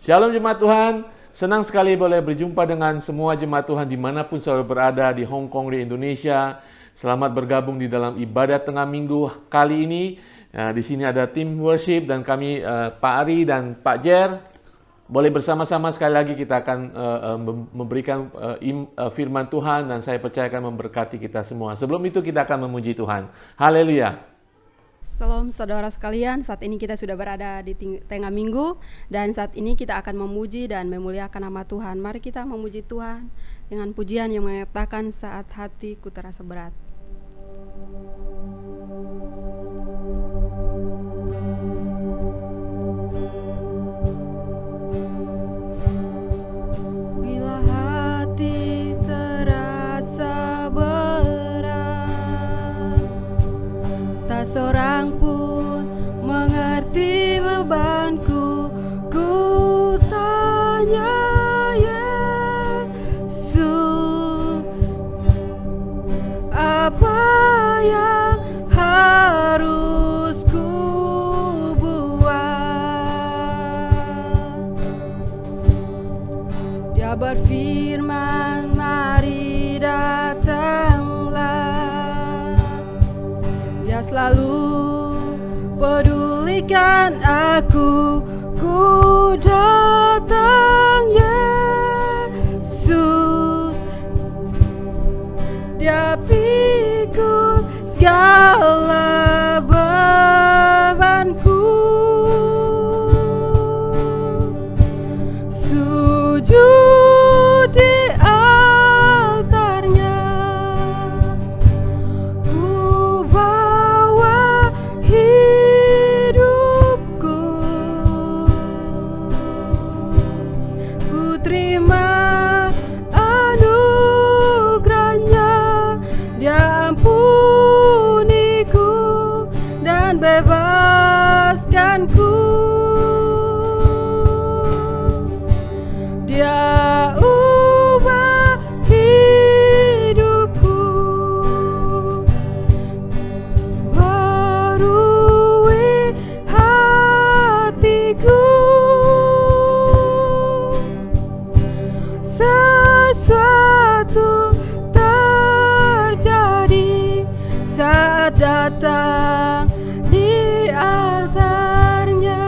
Shalom jemaat Tuhan, senang sekali boleh berjumpa dengan semua jemaat Tuhan dimanapun saudara berada, di Hong Kong, di Indonesia. Selamat bergabung di dalam ibadat tengah minggu kali ini. Di sini ada tim worship dan kami Pak Ari dan Pak Jer. Boleh bersama-sama sekali lagi kita akan memberikan firman Tuhan dan saya percaya akan memberkati kita semua. Sebelum itu kita akan memuji Tuhan. Haleluya. Salam saudara sekalian, saat ini kita sudah berada di tengah minggu dan saat ini kita akan memuji dan memuliakan nama Tuhan. Mari kita memuji Tuhan dengan pujian yang mengatakan saat hatiku terasa berat. Bila hati terasa berat, tak seorang pun mengerti bebanku. Ku tanya Yesus, apa yang harus ku buat? Dia berfirman, mari datanglah. Dia selalu pedulikan aku. Ku datang Yesus, Dia pikul segala bebanku. Sujud di altarnya, ku bawa hidupku. Ku terima anugerahnya, Dia ampuniku dan bebaskanku. Dia ubah hidupku, barui hatiku. Sesuatu terjadi saat datang di altarnya.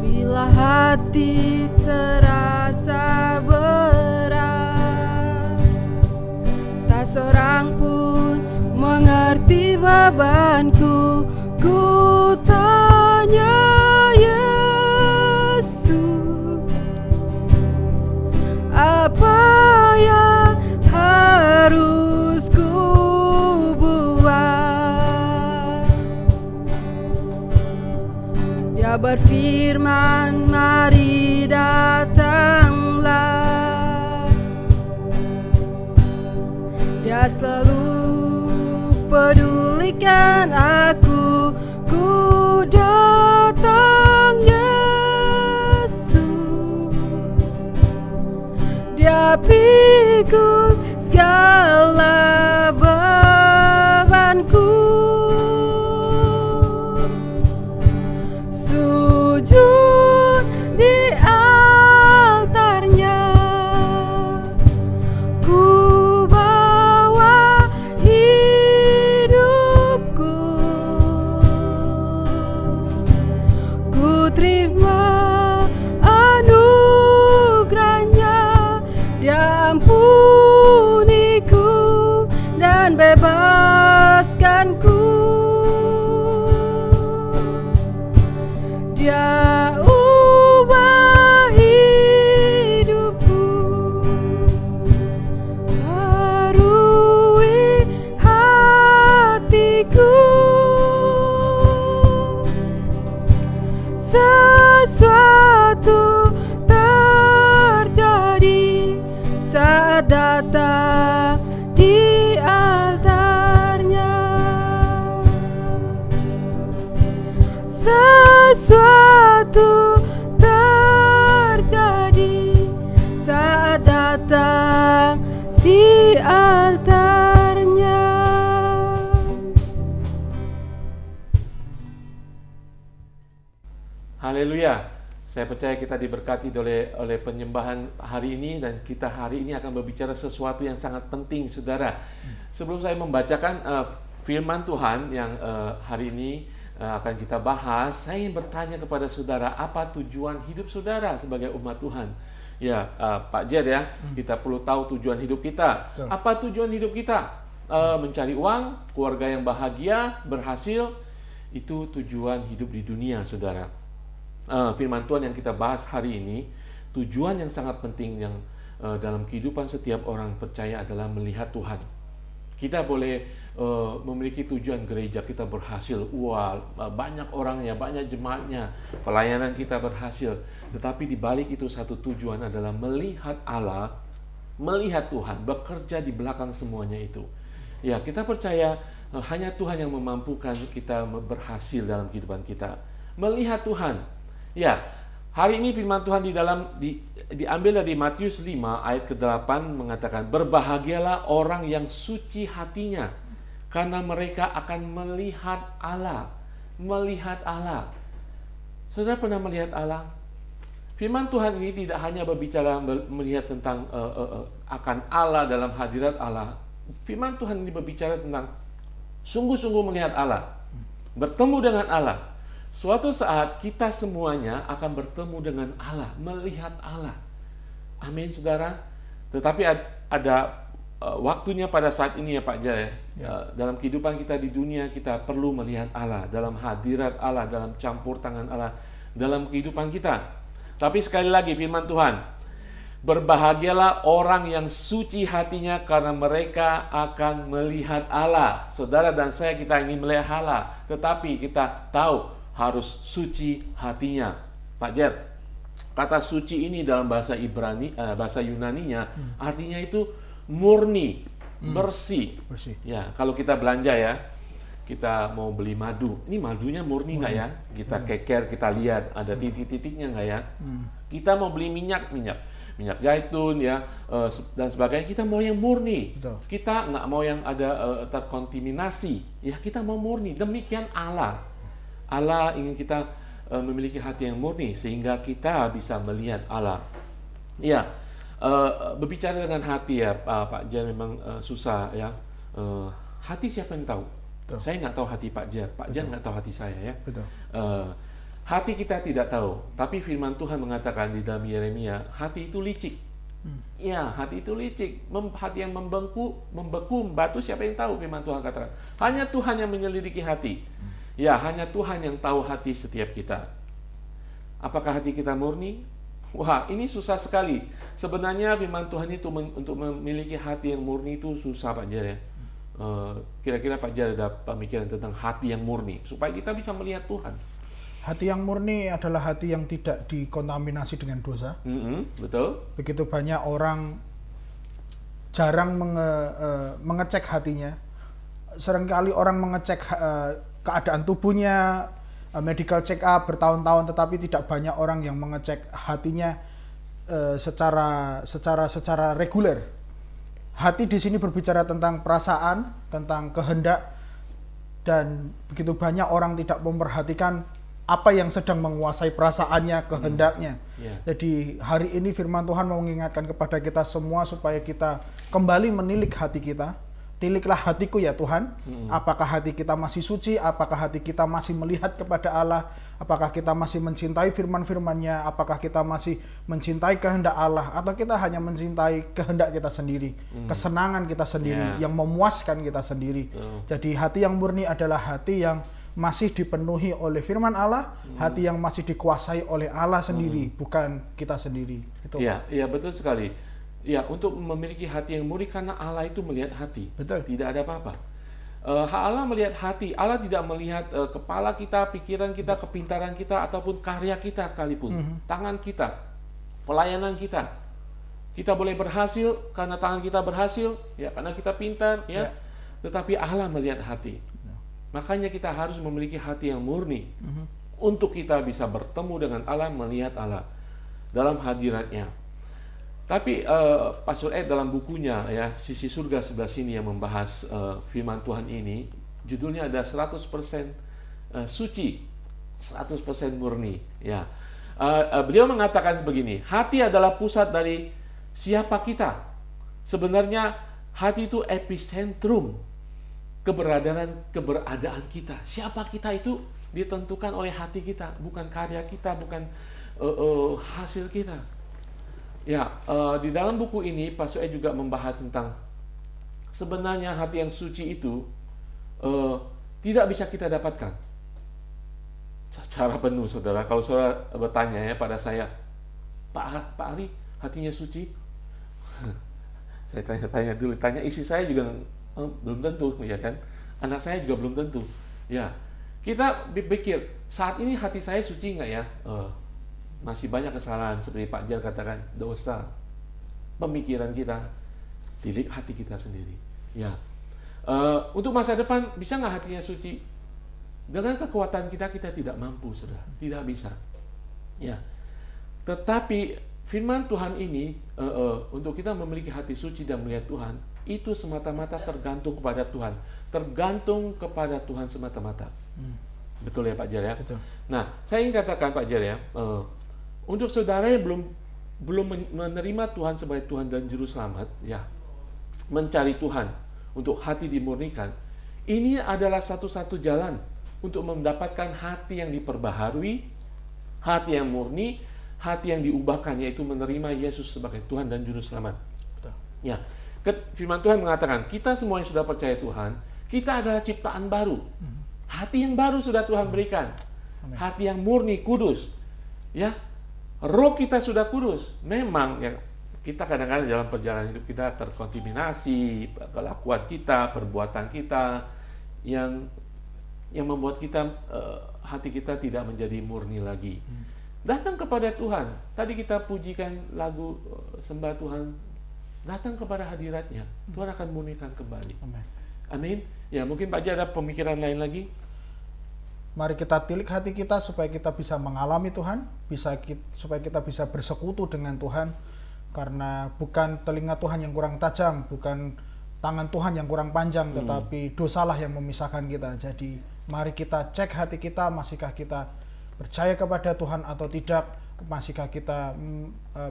Bila hati terasa berat, tak seorang pun mengerti bebanku. Ku tanya Yesus, apa yang harus ku buat? Dia berfirman, mari datanglah. Dia selalu pedulikan aku. Ku datang Yesus, Dia pikul segala bebanku. Sujud di altarnya, ku bawa hidupku. Ku terima anugerahnya, Dia ampuniku dan bebaskanku. Dia ubah hidupku, barui hatiku. Sesuatu terjadi saat datang di altarnya. Sesuatu Haleluya. Saya percaya kita diberkati oleh penyembahan hari ini, dan kita hari ini akan berbicara sesuatu yang sangat penting, saudara. Sebelum saya membacakan firman Tuhan yang hari ini akan kita bahas, saya ingin bertanya kepada saudara, apa tujuan hidup saudara sebagai umat Tuhan? Ya, Pak Jed ya, kita perlu tahu tujuan hidup kita. Betul. Apa tujuan hidup kita? Mencari uang, keluarga yang bahagia, berhasil, itu tujuan hidup di dunia, saudara. Firman Tuhan yang kita bahas hari ini, tujuan yang sangat penting yang dalam kehidupan setiap orang percaya adalah melihat Tuhan. Kita boleh memiliki tujuan gereja kita berhasil, banyak orangnya, banyak jemaatnya, pelayanan kita berhasil. Tetapi di balik itu satu tujuan adalah melihat Allah, melihat Tuhan bekerja di belakang semuanya itu. Ya, kita percaya hanya Tuhan yang memampukan kita berhasil dalam kehidupan kita. Melihat Tuhan. Ya, hari ini firman Tuhan diambil dari Matius 5 ayat ke-8 mengatakan, berbahagialah orang yang suci hatinya, karena mereka akan melihat Allah. Melihat Allah. Saudara pernah melihat Allah? Firman Tuhan ini tidak hanya berbicara melihat tentang akan Allah dalam hadirat Allah. Firman Tuhan ini berbicara tentang sungguh-sungguh melihat Allah, bertemu dengan Allah. Suatu saat kita semuanya akan bertemu dengan Allah, melihat Allah. Amin, saudara. Tetapi ada waktunya pada saat ini ya Pak Jaya. Dalam kehidupan kita di dunia, kita perlu melihat Allah, dalam hadirat Allah, dalam campur tangan Allah dalam kehidupan kita. Tapi sekali lagi firman Tuhan, berbahagialah orang yang suci hatinya, karena mereka akan melihat Allah. Saudara dan saya, kita ingin melihat Allah, tetapi kita tahu harus suci hatinya. Pak Jer, kata suci ini dalam bahasa bahasa Yunaninya artinya itu murni, bersih. Ya, kalau kita belanja ya, kita mau beli madu, ini madunya murni nggak ya? Kita keker, kita lihat ada titik-titiknya nggak ya? Kita mau beli minyak zaitun ya, dan sebagainya, kita mau yang murni. Betul. Kita nggak mau yang ada terkontaminasi. Ya, kita mau murni. Demikian Allah. Allah ingin kita memiliki hati yang murni sehingga kita bisa melihat Allah. Ya, berbicara dengan hati ya, Pak Jan, memang susah ya. Hati siapa yang tahu? Betul. Saya nggak tahu hati Pak Jan. Pak Jan nggak tahu hati saya ya. Betul. Hati kita tidak tahu, tapi firman Tuhan mengatakan di dalam Yeremia, hati itu licik. Ya, hati itu licik. Hati yang membeku, batu, siapa yang tahu? Firman Tuhan katakan. Hanya Tuhan yang menyelidiki hati. Ya, hanya Tuhan yang tahu hati setiap kita. Apakah hati kita murni? Wah, ini susah sekali. Sebenarnya firman Tuhan itu untuk memiliki hati yang murni itu susah, Pak Jar ya. Kira-kira Pak Jar ada pemikiran tentang hati yang murni supaya kita bisa melihat Tuhan. Hati yang murni adalah hati yang tidak dikontaminasi dengan dosa. Betul. Begitu banyak orang jarang mengecek hatinya. Seringkali orang mengecek keadaan tubuhnya, medical check up bertahun-tahun, tetapi tidak banyak orang yang mengecek hatinya secara reguler. Hati di sini berbicara tentang perasaan, tentang kehendak, dan begitu banyak orang tidak memperhatikan apa yang sedang menguasai perasaannya, kehendaknya. Jadi hari ini firman Tuhan mau mengingatkan kepada kita semua supaya kita kembali menilik hati kita. Tiliklah hatiku ya Tuhan, apakah hati kita masih suci, apakah hati kita masih melihat kepada Allah, apakah kita masih mencintai firman-firman-Nya, apakah kita masih mencintai kehendak Allah, atau kita hanya mencintai kehendak kita sendiri, kesenangan kita sendiri, yang memuaskan kita sendiri. Jadi hati yang murni adalah hati yang masih dipenuhi oleh firman Allah, hati yang masih dikuasai oleh Allah sendiri, bukan kita sendiri. Itu. Iya, betul sekali. Ya, untuk memiliki hati yang murni, karena Allah itu melihat hati. Betul. Tidak ada apa-apa. Allah melihat hati. Allah tidak melihat kepala kita, pikiran kita, kepintaran kita, ataupun karya kita sekalipun. Tangan kita, pelayanan kita. Kita boleh berhasil karena tangan kita berhasil, ya, karena kita pintar, ya. Tetapi Allah melihat hati. Makanya kita harus memiliki hati yang murni untuk kita bisa bertemu dengan Allah, melihat Allah dalam hadiratnya. Tapi Pastor Ed dalam bukunya ya, Sisi Surga Sebelah Sini, yang membahas firman Tuhan ini, judulnya ada 100% suci. 100% murni. Ya, beliau mengatakan begini, hati adalah pusat dari siapa kita. Sebenarnya hati itu epicentrum keberadaan kita. Siapa kita itu ditentukan oleh hati kita, bukan karya kita, bukan hasil kita. Ya, di dalam buku ini Pak Soe juga membahas tentang sebenarnya hati yang suci itu tidak bisa kita dapatkan secara penuh, saudara. Kalau saudara bertanya ya pada saya, Pak Ari, hatinya suci? Saya tanya dulu, tanya istri saya juga belum tentu, ya kan? Anak saya juga belum tentu. Ya, kita pikir saat ini hati saya suci nggak ya? Masih banyak kesalahan seperti Pak Jar katakan, dosa, pemikiran kita, tilik hati kita sendiri. Ya, untuk masa depan bisa nggak hatinya suci? Dengan kekuatan kita tidak mampu, saudara, tidak bisa. Ya, tetapi firman Tuhan ini untuk kita memiliki hati suci dan melihat Tuhan itu semata-mata tergantung kepada Tuhan, tergantung kepada Tuhan semata-mata. Betul ya Pak Jar ya? Betul. Nah, saya ingin katakan Pak Jar ya, untuk saudara yang belum menerima Tuhan sebagai Tuhan dan Juru Selamat, ya, mencari Tuhan untuk hati dimurnikan, ini adalah satu-satu jalan untuk mendapatkan hati yang diperbaharui, hati yang murni, hati yang diubahkan, yaitu menerima Yesus sebagai Tuhan dan Juru Selamat. Betul. Ya, firman Tuhan mengatakan, kita semua yang sudah percaya Tuhan, kita adalah ciptaan baru. Hati yang baru sudah Tuhan berikan. Amin. Hati yang murni, kudus. Ya, roh kita sudah kudus. Memang ya, kita kadang-kadang dalam perjalanan hidup kita terkontaminasi, kelakuan kita, perbuatan kita yang membuat kita hati kita tidak menjadi murni lagi. Datang kepada Tuhan. Tadi kita pujikan lagu sembah Tuhan. Datang kepada hadiratnya. Tuhan akan murnikan kembali. Amin. Amin. Ya, mungkin Pak Jar ada pemikiran lain lagi. Mari kita tilik hati kita supaya kita bisa mengalami Tuhan, supaya kita bisa bersekutu dengan Tuhan. Karena bukan telinga Tuhan yang kurang tajam, bukan tangan Tuhan yang kurang panjang, tetapi dosalah yang memisahkan kita. Jadi mari kita cek hati kita, masihkah kita percaya kepada Tuhan atau tidak, masihkah kita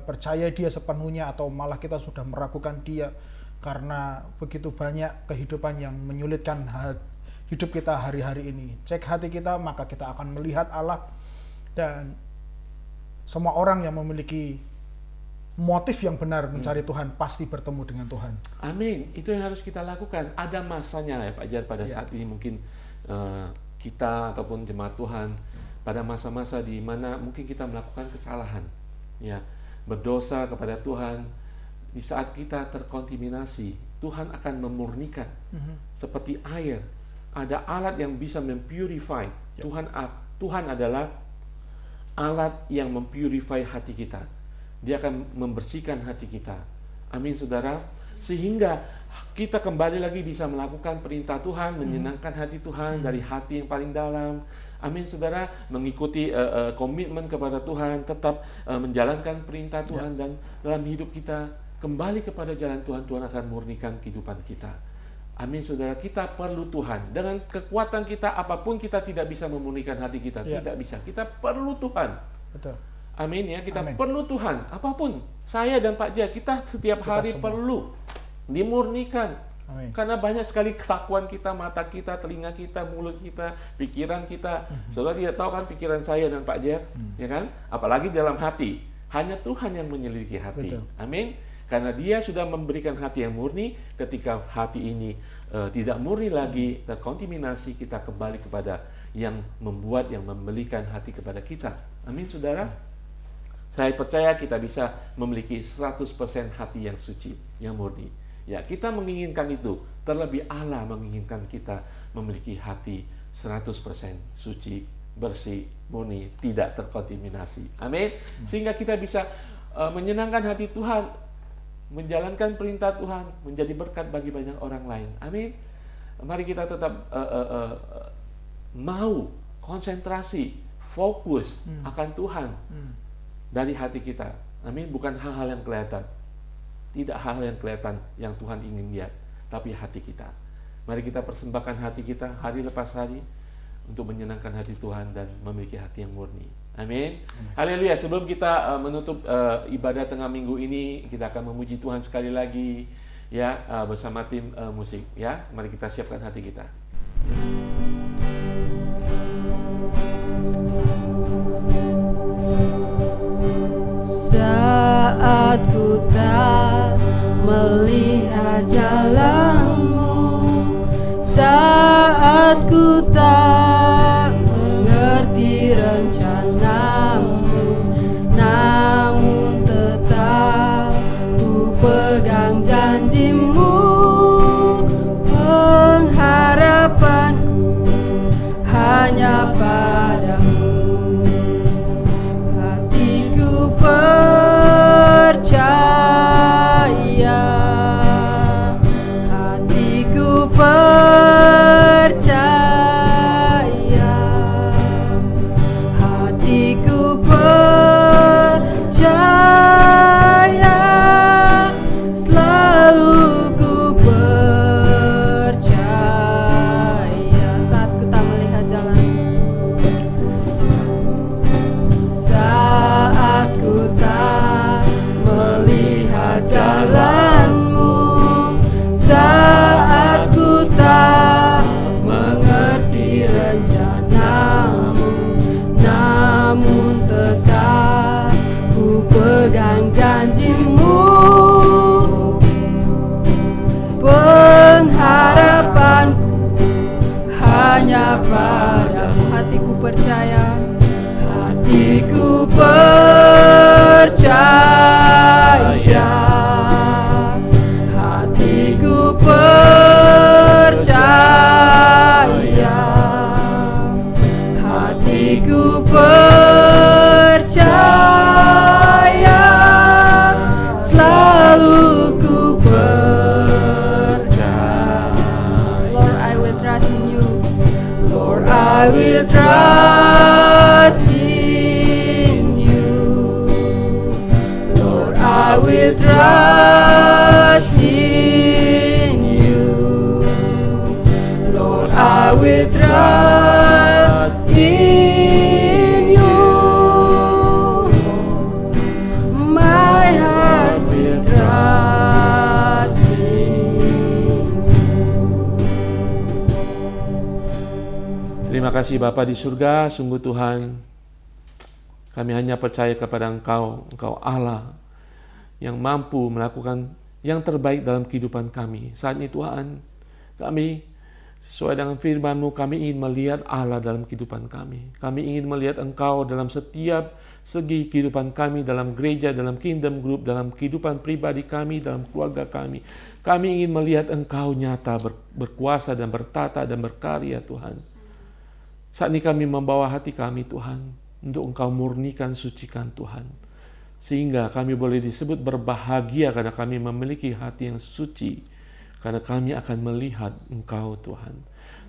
percaya Dia sepenuhnya atau malah kita sudah meragukan Dia, karena begitu banyak kehidupan yang menyulitkan hidup kita hari-hari ini. Cek hati kita, maka kita akan melihat Allah, dan semua orang yang memiliki motif yang benar mencari Tuhan pasti bertemu dengan Tuhan. Amin. Itu yang harus kita lakukan. Ada masanya ya Pak Jar pada saat ini mungkin kita ataupun jemaat Tuhan pada masa-masa di mana mungkin kita melakukan kesalahan, ya, berdosa kepada Tuhan. Di saat kita terkontaminasi, Tuhan akan memurnikan seperti air. Ada alat yang bisa mempurify. Tuhan adalah alat yang mempurify hati kita. Dia akan membersihkan hati kita. Amin, saudara. Sehingga kita kembali lagi bisa melakukan perintah Tuhan, menyenangkan hati Tuhan dari hati yang paling dalam. Amin, saudara. Mengikuti komitmen kepada Tuhan, tetap menjalankan perintah Tuhan, dan dalam hidup kita kembali kepada jalan Tuhan. Tuhan akan murnikan kehidupan kita. Amin, saudara. Kita perlu Tuhan. Dengan kekuatan kita apapun kita tidak bisa memurnikan hati kita. Tidak bisa. Kita perlu Tuhan. Betul. Amin ya, kita Amin. perlu Tuhan. Apapun, saya dan Pak Jar, kita setiap hari semua perlu dimurnikan. Amin. Karena banyak sekali kelakuan kita, mata kita, telinga kita, mulut kita, pikiran kita. Saudara tidak tahu kan pikiran saya dan Pak Jar, ya kan? Apalagi dalam hati. Hanya Tuhan yang menyelidiki hati. Betul. Amin. Karena Dia sudah memberikan hati yang murni. Ketika hati ini tidak murni lagi, terkontaminasi, kita kembali kepada yang membuat, yang memberikan hati kepada kita. Amin, saudara. Saya percaya kita bisa memiliki 100% hati yang suci, yang murni. Ya, kita menginginkan itu. Terlebih Allah menginginkan kita memiliki hati 100% suci, bersih, murni, tidak terkontaminasi. Amin. Sehingga kita bisa menyenangkan hati Tuhan, menjalankan perintah Tuhan, menjadi berkat bagi banyak orang lain. Amin. Mari kita tetap mau konsentrasi, fokus akan Tuhan. Dari hati kita. Amin. Bukan hal-hal yang kelihatan. Tidak hal-hal yang kelihatan yang Tuhan ingin lihat, tapi hati kita. Mari kita persembahkan hati kita hari lepas hari. untuk menyenangkan hati Tuhan dan memiliki hati yang murni. Amin. Haleluya. Sebelum kita menutup ibadah tengah minggu ini, kita akan memuji Tuhan sekali lagi ya, bersama tim musik ya. Mari kita siapkan hati kita. Saat ku tak melihat jalanmu, saat ku tak mengerti rencanamu, namun tetap ku pegang janjimu. Pengharapanku hanya padamu. Hatiku percaya, hatiku percaya, hatiku percaya, selalu ku percaya. Saat ku tak melihat jalan, saat ku tak melihat jalanmu, saat ku tak mengerti rencanamu, namun tetap ku pegang janjimu. Pengharapanku hanya padamu. Hatiku percaya, hatiku percaya, hatiku percaya, hatiku percaya, selalu ku percaya. Lord, I will trust in you. Lord, I will trust in you. Lord, I will trust in you. Lord, I will trust in you. My heart will trust in you. Terima kasih Bapa di surga, sungguh Tuhan, kami hanya percaya kepada Engkau, Engkau Allah yang mampu melakukan yang terbaik dalam kehidupan kami. Saat ini Tuhan, kami sesuai dengan firman-Mu, kami ingin melihat Allah dalam kehidupan kami. Kami ingin melihat Engkau dalam setiap segi kehidupan kami, dalam gereja, dalam kingdom group, dalam kehidupan pribadi kami, dalam keluarga kami. Kami ingin melihat Engkau nyata, berkuasa dan bertata dan berkarya Tuhan. Saat ini kami membawa hati kami Tuhan, untuk Engkau murnikan, sucikan Tuhan. Sehingga kami boleh disebut berbahagia karena kami memiliki hati yang suci. Karena kami akan melihat Engkau Tuhan.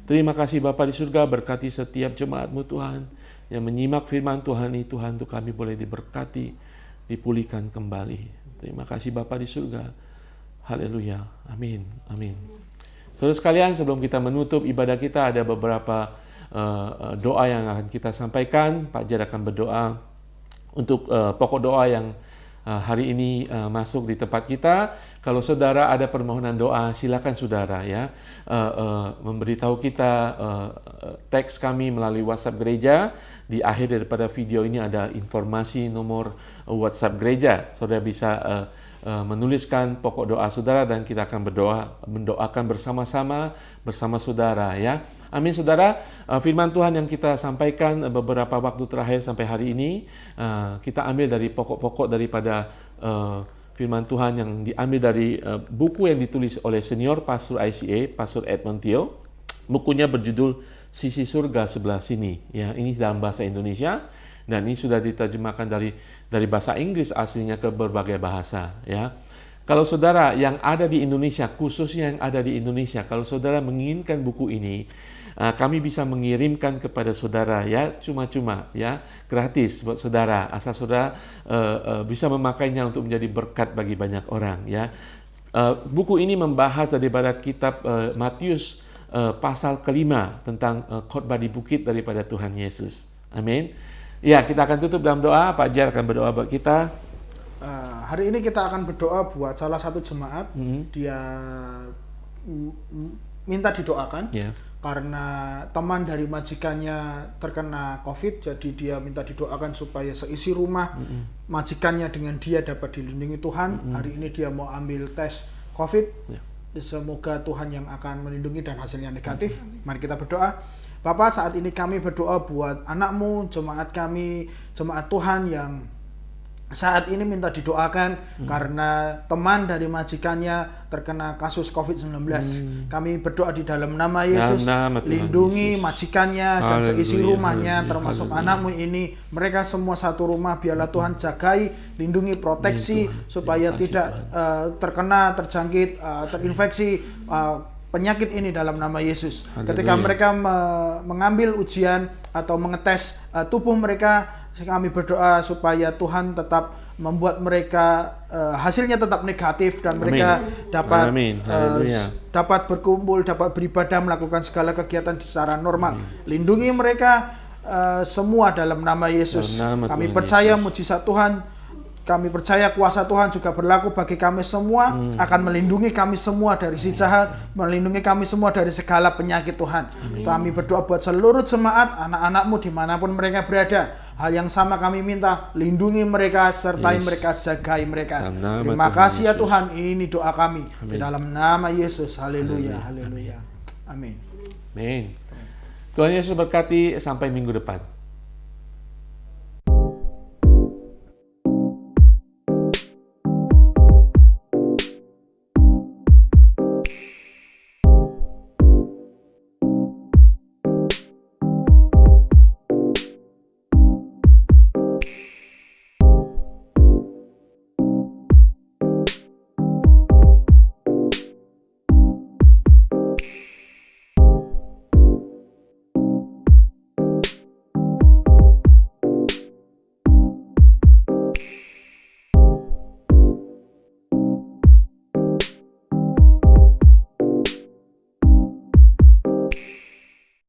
Terima kasih Bapa di surga, berkati setiap jemaat-Mu Tuhan. Yang menyimak firman Tuhan ini Tuhan, untuk kami boleh diberkati, dipulihkan kembali. Terima kasih Bapa di surga. Haleluya. Amin. Amin. Saudara sekalian, sebelum kita menutup ibadah kita, ada beberapa doa yang akan kita sampaikan. Pak Jad akan berdoa untuk pokok doa yang hari ini masuk di tempat kita. Kalau saudara ada permohonan doa, silakan saudara ya memberitahu kita, teks kami melalui WhatsApp gereja. Di akhir daripada video ini ada informasi nomor WhatsApp gereja. Saudara bisa menuliskan pokok doa saudara dan kita akan mendoakan bersama-sama bersama saudara ya. Amin saudara. Firman Tuhan yang kita sampaikan beberapa waktu terakhir sampai hari ini, kita ambil dari pokok-pokok daripada firman Tuhan yang diambil dari buku yang ditulis oleh senior pastor ICA, Pastor Edmund Tio. Bukunya berjudul Sisi Surga Sebelah Sini ya. Ini dalam bahasa Indonesia dan ini sudah diterjemahkan dari bahasa Inggris aslinya ke berbagai bahasa ya. Kalau saudara yang ada di Indonesia, khususnya yang ada di Indonesia, kalau saudara menginginkan buku ini, kami bisa mengirimkan kepada saudara ya, cuma-cuma ya, gratis buat saudara, asal saudara bisa memakainya untuk menjadi berkat bagi banyak orang ya. Buku ini membahas daripada kitab Matius pasal kelima tentang khotbah di bukit daripada Tuhan Yesus. Amin. Ya, kita akan tutup dalam doa. Pak Jar akan berdoa buat kita. Hari ini kita akan berdoa buat salah satu jemaat. Dia minta didoakan karena teman dari majikannya terkena COVID, jadi dia minta didoakan supaya seisi rumah majikannya dengan dia dapat dilindungi Tuhan. Hari ini dia mau ambil tes COVID. Semoga Tuhan yang akan melindungi dan hasilnya negatif. Mari kita berdoa. Bapa, saat ini kami berdoa buat anakmu, jemaat kami, jemaat Tuhan yang saat ini minta didoakan karena teman dari majikannya terkena kasus COVID-19. Kami berdoa di dalam nama Yesus, lindungi majikannya dan seisi rumahnya, termasuk anakmu ini. Mereka semua satu rumah, biarlah Tuhan jagai, lindungi, proteksi supaya tidak terkena, terjangkit, terinfeksi penyakit ini dalam nama Yesus. Ketika mereka mengambil ujian atau mengetes tubuh mereka, kami berdoa supaya Tuhan tetap membuat mereka hasilnya tetap negatif dan mereka dapat dapat berkumpul, dapat beribadah, melakukan segala kegiatan secara normal. Lindungi mereka semua dalam nama Yesus. Kami percaya mujizat Tuhan, kami percaya kuasa Tuhan juga berlaku bagi kami semua, akan melindungi kami semua dari si jahat, melindungi kami semua dari segala penyakit Tuhan. Kami berdoa buat seluruh jemaat, anak-anakmu dimanapun mereka berada. Hal yang sama kami minta, lindungi mereka, sertai mereka, jagai mereka. Terima kasih ya Tuhan, ini doa kami. Di dalam nama Yesus, haleluya, haleluya. Amin. Amin. Tuhan Yesus berkati, sampai minggu depan.